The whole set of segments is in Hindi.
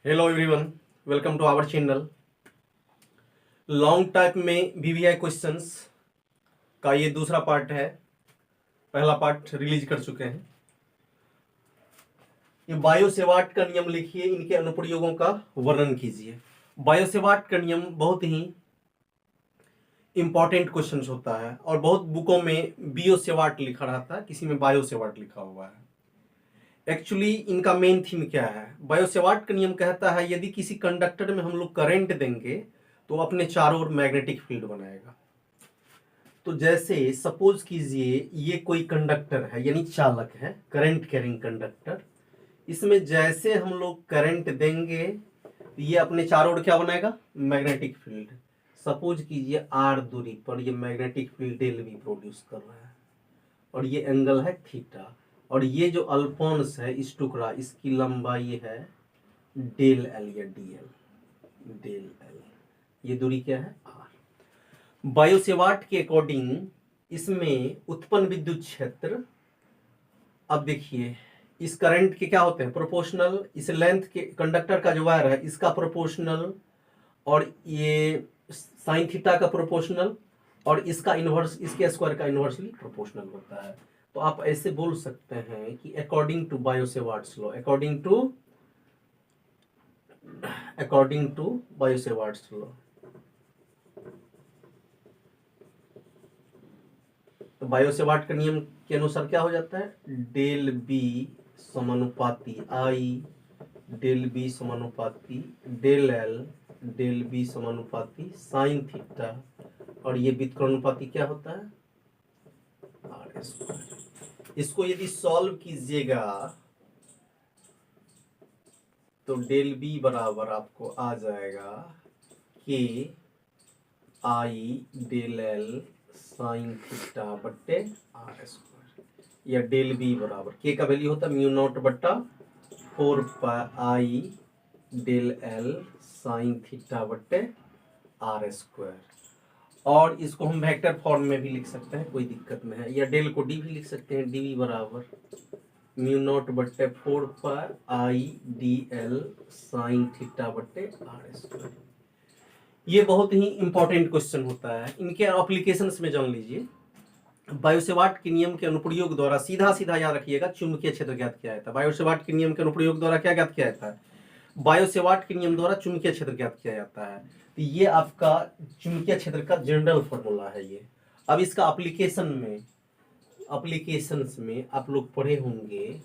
Hello everyone, welcome to our channel. Long type में वीवीआई क्वेश्चंस का ये दूसरा पार्ट है। पहला पार्ट रिलीज कर चुके हैं। ये बायो-सेवार्ट का नियम लिखिए, इनके अनुप्रयोगों का वर्णन कीजिए। बायो-सेवार्ट का नियम बहुत ही इंपॉर्टेंट क्वेश्चन होता है और बहुत बुकों में बियो-सेवार्ट लिखा रहता है, किसी में बायो-सेवार्ट लिखा हुआ है। एक्चुअली इनका मेन थीम क्या है? बायो-सेवार्ट का नियम कहता है यदि किसी कंडक्टर में हम लोग करंट देंगे तो अपने चारों ओर मैग्नेटिक फील्ड बनाएगा। तो जैसे सपोज कीजिए ये कोई कंडक्टर है, यानी चालक है, करंट कैरिंग कंडक्टर। इसमें जैसे हम लोग करंट देंगे तो ये अपने चारों ओर क्या बनाएगा? Magnetic field. सपोज कीजिए आर दूरी पर ये magnetic field del V produce कर रहा है और ये एंगल है थीटा, और ये जो अल्फोंस है इस टुकड़ा, इसकी लंबाई है डेल एल या डी एल, डेल एल। ये दूरी क्या है? आर। बायो-सेवार्ट के अकॉर्डिंग इसमें उत्पन्न विद्युत क्षेत्र, अब देखिए इस करंट के क्या होते हैं? प्रोपोर्शनल। इस लेंथ के कंडक्टर का जो वायर है इसका प्रोपोर्शनल, और ये साइन थीटा का प्रोपोर्शनल, और इसका इनवर्स, इसके स्क्वायर का इनवर्सली प्रोपोर्शनल होता है। तो आप ऐसे बोल सकते हैं कि according to Biot-Savart's law, according to Biot-Savart's law, तो बायो-सेवार्ट का नियम के अनुसार क्या हो जाता है? डेल बी समानुपाती आई, डेल बी समानुपाती डेल एल, डेल बी समानुपाती साइन थीटा, और ये व्युत्क्रमानुपाती क्या होता है? R square. इसको यदि सॉल्व कीजिएगा तो डेल बी बराबर आपको आ जाएगा के आई डेल एल साइन थीटा बट्टे आर स्क्वायर, या डेल बी बराबर के का वैल्यू होता है म्यू नॉट बट्टा 4 पाई आई डेल एल साइन थीटा बट्टे आर स्क्वायर। और इसको हम वेक्टर फॉर्म में भी लिख सकते हैं, कोई दिक्कत नहीं है, या डेल को डी भी लिख सकते हैं, डी वी बराबर म्यू नॉट बट्टे 4 pi I D L sine theta बट्टे आर स्क्वायर। ये बहुत ही इंपॉर्टेंट क्वेश्चन होता है। इनके एप्लीकेशंस में जान लीजिए। बायो-सेवार्ट के नियम के अनुप्रयोग द्वारा सीधा सीधा याद रखिएगा, चुंबकीय क्षेत्र ज्ञात किया जाता है। बायो-सेवार्ट के नियम के अनुप्रयोग द्वारा क्या ज्ञात किया जाता है? बायो-सेवार्ट के नियम द्वारा चुंबकीय क्षेत्र ज्ञात किया जाता है। तो ये आपका चुंबकीय क्षेत्र का जनरल फॉर्मूला है ये। अब इसका एप्लीकेशंस में आप लोग पढ़े होंगे।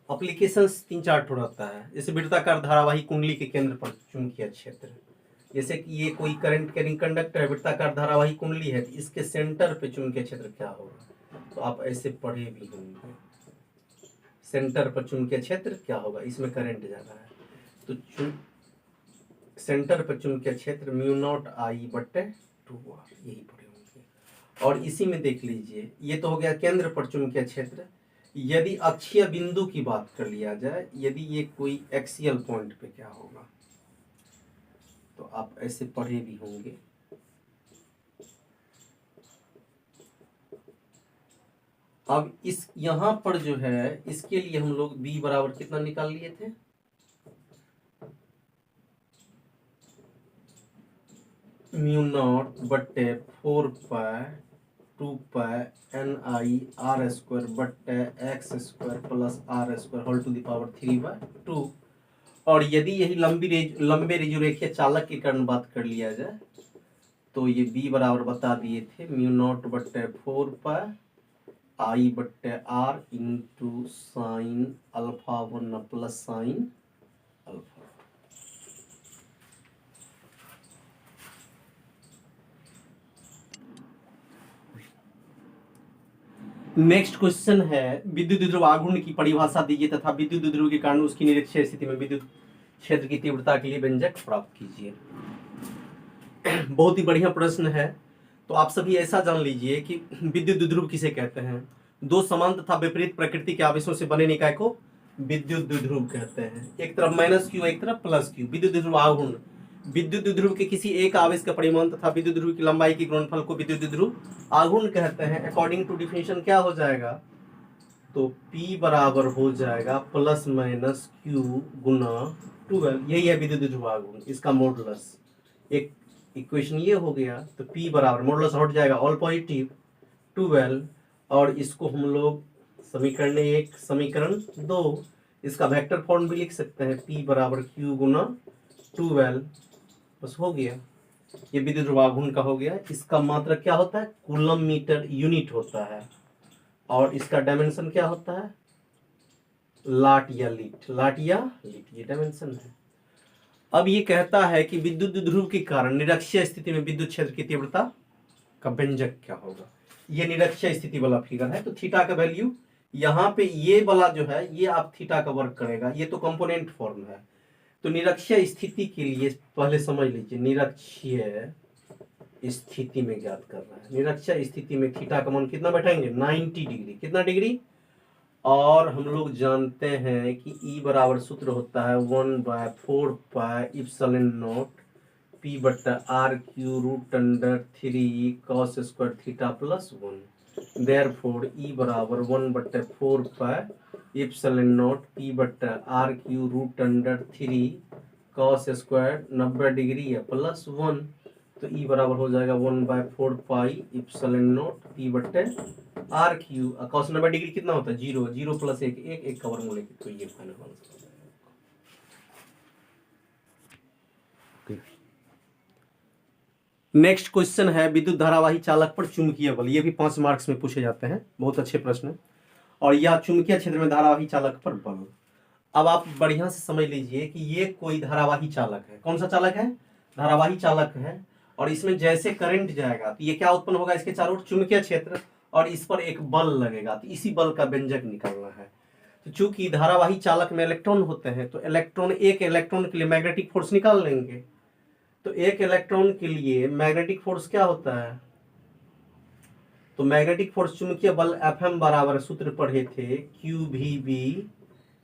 एप्लीकेशंस 3-4 ठो रहता है, जैसे वृत्ताकार धारावाही कुंडली के केंद्र पर चुंबकीय क्षेत्र। जैसे कि ये कोई करंट कैरिंग कंडक्टर है, वृत्ताकार धारावाही कुंडली है, तो इसके सेंटर पे चुंबकीय क्षेत्र क्या होगा? तो आप ऐसे पढ़े भी होंगे, सेंटर पर चुंबकीय क्षेत्र क्या होगा? इसमें करंट जा रहा है तो सेंटर पर चुंबकीय क्षेत्र म्यू नॉट आई बट्टे 2r, यही पढ़े होंगे। और इसी में देख लीजिए, ये तो हो गया केंद्र पर चुंबकीय क्षेत्र। यदि अक्षीय बिंदु की बात कर लिया जाए, यदि ये कोई एक्सियल पॉइंट पे क्या होगा, तो आप ऐसे पढ़े भी होंगे। अब इस यहां पर जो है, इसके लिए हम लोग b बराबर कितना निकाल लिए थे? म्यू नॉट बट्टे 4 pi 2 pi N I R square बट्टे X square plus R square whole to the power 3/2। और यदि यही लंबे रेखीय चालक के कारण बात कर लिया जाए तो ये b बराबर बता दिए थे म्यू नॉट बट्टे 4 पाई आई बट्टे R into sine alpha 1 plus sine alpha. Next question है, विद्युत द्विध्रुव आघूर्ण की परिभाषा दीजिए तथा विद्युत द्विध्रुव के कारण उसकी निरक्षीय स्थिति में विद्युत क्षेत्र की तीव्रता के लिए व्यंजक प्राप्त कीजिए। बहुत ही बढ़िया प्रश्न है। तो आप सभी ऐसा जान लीजिए कि विद्युत द्विध्रुव किसे कहते हैं? दो समान तथा विपरीत प्रकृति के आवेशों से बने निकाय को विद्युत द्विध्रुव कहते हैं। एक तरफ -q, एक तरफ +q। विद्युत द्विध्रुव आघूर्ण, विद्युत द्विध्रुव के किसी एक आवेश का परिमाण तथा विद्युत द्विध्रुव की लंबाई के गुणनफल को विद्युत द्विध्रुव आघूर्ण कहते हैं। अकॉर्डिंग टू डिफिनेशन क्या हो जाएगा? तो P बराबर हो जाएगा प्लस माइनस Q गुना 12, यही है विद्युत ध्रुवाग गुण, इसका मॉडुलस। एक इक्वेशन ये हो गया, तो P बराबर मॉडुलस हट जाएगा ऑल पॉजिटिव 12, और इसको हम लोग समीकरण 1 समीकरण 2 इसका वेक्टर फॉर्म भी लिख सकते हैं, P बराबर Q गुना 12, बस हो गया। ये विद्युत ध्रुवाग गुण का हो गया। इसका मात्रा क्या होता है, कूलम मीटर यूनिट होता है, और इसका डायमेंशन क्या होता है, लाट या लीट, लाट या लीट, ये डायमेंशन है। अब ये कहता है कि विद्युत ध्रुव के कारण निरक्षीय स्थिति में विद्युत क्षेत्र की तीव्रता का व्यंजक क्या होगा। ये निरक्षीय स्थिति वाला फिगर है, तो थीटा का वैल्यू यहाँ पे ये वाला जो है ये आप थीटा का वर्क करेगा, ये तो कंपोनेंट फॉर्म है। तो निरक्षीय स्थिति के लिए पहले समझ लीजिए, निरक्षीय स्थिति में ज्ञात कर रहा है। निरक्षीय स्थिति में थीटा का मान कितना बैठाएंगे, 90 डिग्री, कितना डिग्री, और हम लोग जानते हैं कि E बराबर सूत्र होता है 1/4 पाई इप्सिलॉन नॉट P बट्टा RQ root under 3 cos square theta plus 1। Therefore E बराबर 1/4 पाई इप्सिलॉन नॉट P बट्टा RQ root under 3 cos square 90 degree है प्लस 1, तो E बराबर हो जाएगा 1/4 पाई इप्सिलॉन नॉट P बट्टे RQ। cos 90 डिग्री कितना होता है, 0, 0 प्लस 1, 1 का वर्गमूल, तो ये फाइनल आंसर। नेक्स्ट क्वेश्चन है विद्युत धारावाही चालक पर चुंबकीय बल। ये भी 5 मार्क्स में पूछे जाते हैं, बहुत अच्छे प्रश्न है। और यह चुंबकीय क्षेत्र में धारावाही चालक पर बल। अब आप बढ़िया से समझ लीजिए कि ये कोई धारावाही चालक है। कौन सा चालक है, धारावाही चालक है, और इसमें जैसे करंट जाएगा तो ये क्या उत्पन्न होगा, इसके चारों ओर चुंबकीय क्षेत्र, और इस पर एक बल लगेगा, तो इसी बल का व्यंजक निकालना है। तो चूंकि धारावाही चालक में इलेक्ट्रॉन होते हैं, तो इलेक्ट्रॉन, एक इलेक्ट्रॉन के लिए मैग्नेटिक फोर्स निकाल लेंगे। तो एक इलेक्ट्रॉन के लिए मैग्नेटिक फोर्स क्या होता है, तो मैग्नेटिक फोर्स चुंबकीय बल Fm बराबर सूत्र पढ़े थे QVB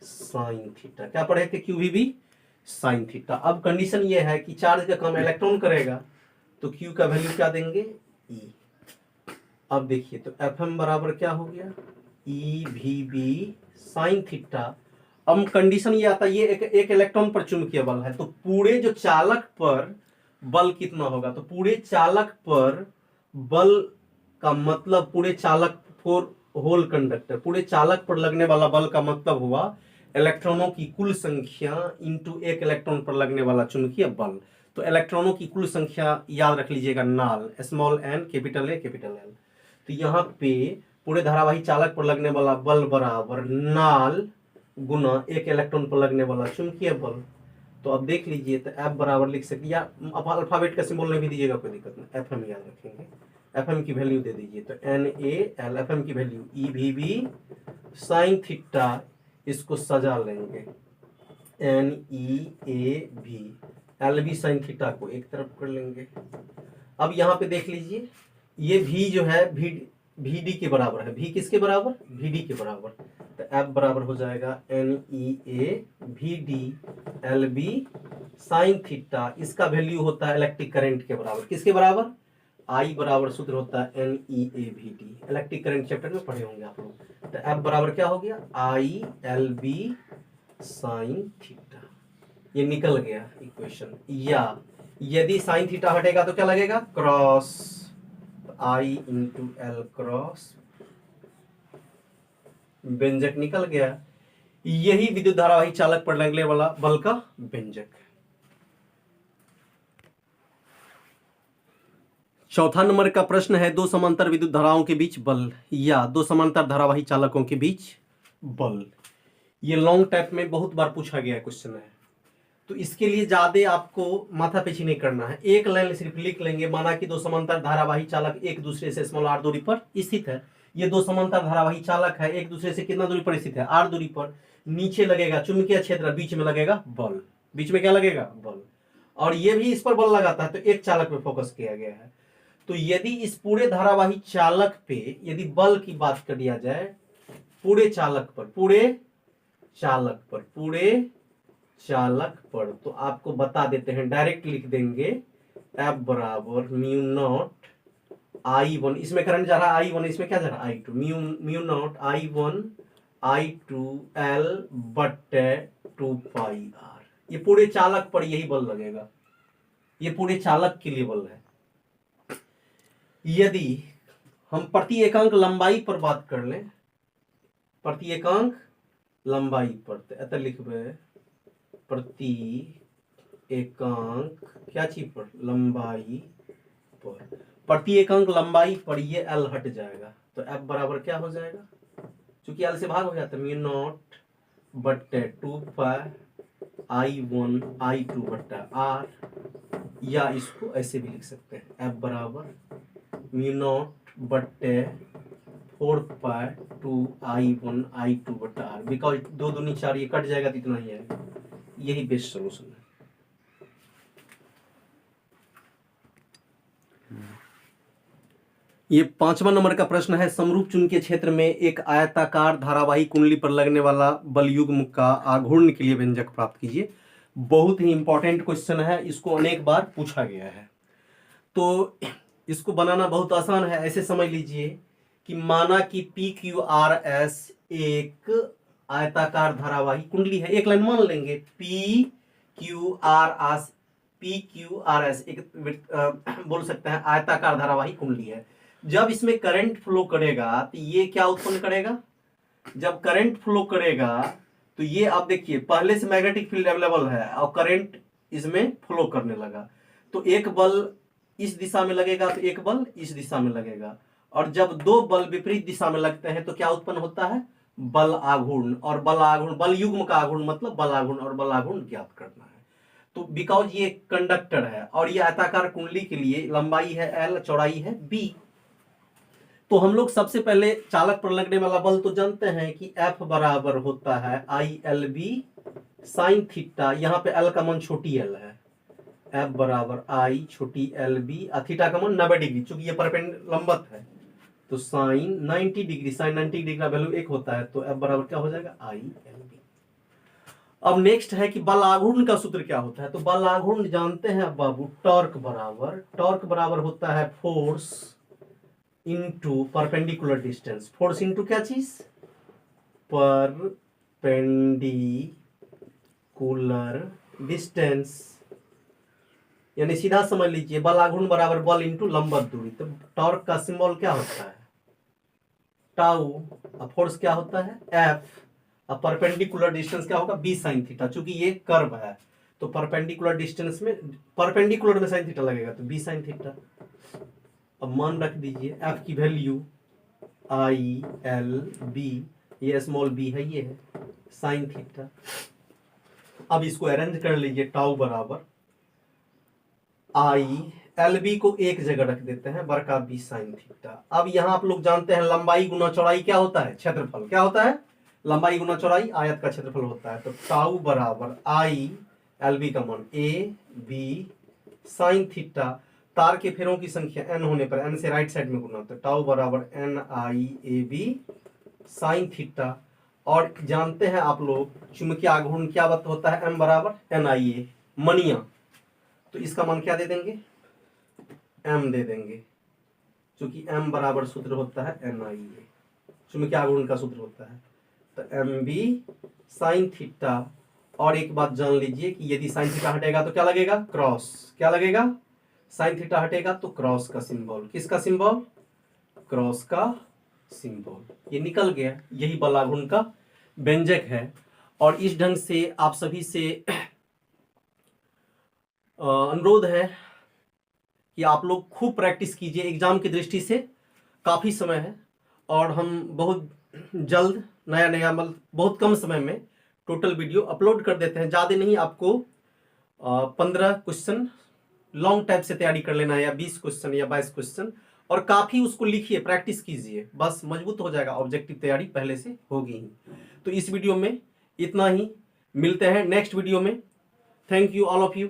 साइन थीटा। क्या पढ़े थे, QVB साइन थीटा। अब कंडीशन ये है कि चार्ज का काम इलेक्ट्रॉन करेगा, तो Q का वैल्यू क्या देंगे, E। अब देखिए, तो Fm बराबर क्या हो गया, EVB साइन थीटा। अब कंडीशन ये आता है, ये एक इलेक्ट्रॉन पर चुंबकीय बल है, तो पूरे जो चालक पर बल कितना होगा, तो पूरे चालक पर बल का मतलब पूरे चालक फॉर होल कंडक्टर, पूरे चालक पर लगने वाला बल का मतलब हुआ इलेक्ट्रॉनों की कुल संख्या इंटू एक इलेक्ट्रॉन पर लगने वाला चुंबकीय बल। तो इलेक्ट्रॉनों की कुल संख्या याद रख लीजिएगा, नाल, small n capital A capital L। तो यहाँ पे पूरे धारावाही चालक पर लगने वाला बल बराबर नाल गुना एक इलेक्ट्रॉन पर लगने वाला चुंबकीय बल। तो अब देख लीजिए, तो F बराबर लिख सकते, या आप अल्फाबेट का सिंबल नहीं भी दीजिएगा कोई दिक्कत नहीं, FM याद रखेंगे। FM की वैल्यू दे दीजिए, तो NaL, FM की वैल्यू EVB साइन थीटा, इसको सजा लेंगे NeAV, LV साइन थीटा को एक तरफ कर लेंगे। अब यहाँ पे देख लीजिए, ये V जो है VD के बराबर है। V किसके बराबर, VD के बराबर, तो F बराबर हो जाएगा NeAVD LB साइन थीटा। इसका वैल्यू होता है इलेक्ट्रिक करंट के बराबर, किसके बराबर, I बराबर सूत्र होता है NeAVD। इलेक्ट्रिक करंट चैप्टर में पढ़े होंगे आप लोग। तो F बराबर क्या हो गया, ILB साइन थीटा। ये निकल गया इक्वेशन। या यदि साइन थीटा हटेगा तो क्या लगेगा, cross, I into L cross, व्यंजक निकल गया। यही विद्युत धारावाही चालक पर लगने वाला बल का व्यंजक। चौथा नंबर का प्रश्न है, दो समांतर विद्युत धाराओं के बीच बल, या दो समांतर धारावाही चालकों के बीच बल। ये लॉन्ग टाइप में बहुत बार पूछा गया क्वेश्चन है, तो इसके लिए ज्यादा आपको माथापेची नहीं करना है, एक लाइन सिर्फ लिख लेंगे। माना कि दो समांतर धारावाही चालक एक दूसरे से स्मॉल r दूरी पर स्थित है। ये दो समांतर धारावाही चालक है, एक दूसरे से कितना दूरी पर स्थित है, r दूरी पर। नीचे लगेगा चुंबकीय क्षेत्र, बीच में लगेगा बल। बीच में क्या लगेगा, बल। और ये भी इस पर बल लगाता है, तो एक चालक पे फोकस किया गया है। तो यदि इस पूरे धारावाही चालक पे यदि बल की बात कर दिया जाए, पूरे चालक पर, पूरे चालक पर, पूरे चालक पर, तो आपको बता देते हैं, डायरेक्ट लिख देंगे F बराबर म्यू नॉट I1, इसमें करंट जा रहा है I1, इसमें क्या जा रहा है I2, mu naught I1 I2L बट्टे 2πr। ये पूरे चालक पर यही बल लगेगा, ये पूरे चालक के लिए बल है। यदि हम प्रति एकांक लंबाई पर बात कर लें, प्रति एकांक लंबाई पर, तो लिखबे प्रति एकांक क्या चीज पर, लंबाई पर, प्रति एकांक लंबाई पर ये L हट जाएगा, तो F बराबर क्या हो जाएगा, चूंकि L से भाग हो जाता है, म्यू नॉट बट्टे 2π I1 I2 बट्टा R, या इसको ऐसे भी लिख सकते हैं, F बराबर म्यू नॉट बट्टे 4π 2I1 I2 बट्टा R, बिकॉज 2 दूनी 4, ये कट जाएगा तो इतना ही है। यही बेस्ट सोल्यूशन है। ये 5वां नंबर का प्रश्न है, समरूप चुंबकीय क्षेत्र में एक आयताकार धारावाही कुंडली पर लगने वाला बलयुग्म का आघूर्ण के लिए व्यंजक प्राप्त कीजिए। बहुत ही इंपॉर्टेंट क्वेश्चन है, इसको अनेक बार पूछा गया है, तो इसको बनाना बहुत आसान है। ऐसे समझ लीजिए कि माना कि PQRS एक आयताकार धारावाही कुंडली है, एक लाइन मान लेंगे, PQRS एक बोल सकते हैं आयताकार धारावाही कुंडली है। जब इसमें करंट फ्लो करेगा तो ये क्या उत्पन्न करेगा, जब करंट फ्लो करेगा तो ये आप देखिए पहले से मैग्नेटिक फील्ड अवेलेबल है और करंट इसमें फ्लो करने लगा, तो एक बल इस दिशा में लगेगा तो एक बल इस दिशा में लगेगा, और जब 2 बल विपरीत दिशा में लगते हैं तो क्या उत्पन्न होता है, बल आघूर्ण। और बल आघूर्ण, बल युग्म का आघूर्ण मतलब बल आघूर्ण, और बल आघूर्ण ज्ञात करना है। तो बिकॉज ये कंडक्टर है और ये आयताकार कुंडली के लिए लंबाई है L, चौड़ाई है B, तो हम लोग सबसे पहले चालक पर लगने वाला बल तो जानते हैं कि F बराबर होता है ILB साइन थीटा, यहाँ पे L का मान छोटी L है, F बराबर I छोटी LB, थीटा का मान 90 डिग्री, चूंकि ये परपेंडिकुलर लंबवत है तो साइन 90 डिग्री, साइन 90 डिग्री का वैल्यू 1 होता है, तो F बराबर क्या हो जाएगा, ILB। अब नेक्स्ट है कि बल आघूर्ण का सूत्र क्या होता है, तो बल आघूर्ण जानते हैं बाबू, टॉर्क बराबर होता है force into perpendicular distance, force into क्या चीज, परपेंडिकुलर डिस्टेंस, यानी सीधा समझ लीजिए बल आघूर्ण बराबर बल इनटू लंबवत दूरी। तो टॉर्क का सिंबल क्या होता है, टाउ, और फोर्स क्या होता है F, अब परपेंडिकुलर डिस्टेंस क्या होगा, B साइन थीटा, चूंकि ये कर्व है तो परपेंडिकुलर डिस्टेंस में, परपेंडिकुलर में साइन थीटा लगेगा तो B साइन थीटा। अब मान रख दीजिए F की वैल्यू ILB, ये स्मॉल b है, ये है साइन थीटा। अब इसको अरेंज कर लीजिए, टाउ बराबर ILB को एक जगह रख देते हैं, बड़का B साइन थीटा। अब यहाँ आप लोग जानते हैं लंबाई गुना चौड़ाई क्या होता है, क्षेत्रफल क्या होता है, लंबाई गुना चौड़ाई आयत का क्षेत्रफल होता है, तो टाउ बराबर ILB का मान AB साइन थीटा, तार के फेरों की संख्या n होने पर n से राइट साइड में गुना, तो टाउ बराबर NIAB साइन थीटा। और जानते हैं आप लोग चुंबकीय आघूर्ण क्या होता है, m बराबर NIA मनिया, तो इसका मान क्या दे देंगे, m दे देंगे, क्योंकि m बराबर सूत्र होता है NIA, चुंबकीय आघूर्ण का सूत्र होता है, तो MB साइन थीटा। और एक बात जान लीजिए कि यदि साइन थीटा हटेगा तो क्या लगेगा, क्रॉस, क्या लगेगा, साइन थीटा हटेगा तो क्रॉस का सिंबल, किसका सिंबल, क्रॉस का सिंबल, ये निकल गया। यही बल आघूर्ण का व्यंजक है। और इस ढंग से आप सभी से अनुरोध है कि आप लोग खूब प्रैक्टिस कीजिए, एग्जाम की दृष्टि से काफ़ी समय है और हम बहुत जल्द नया मतलब बहुत कम समय में टोटल वीडियो अपलोड कर देते हैं। ज़्यादा नहीं, आपको 15 क्वेश्चन लॉन्ग टाइप से तैयारी कर लेना है, या 20 क्वेश्चन या 22 क्वेश्चन, और काफ़ी उसको लिखिए, प्रैक्टिस कीजिए, बस मजबूत हो जाएगा, ऑब्जेक्टिव तैयारी पहले से होगी ही। तो इस वीडियो में इतना ही, मिलते हैं नेक्स्ट वीडियो में। Thank you all of you.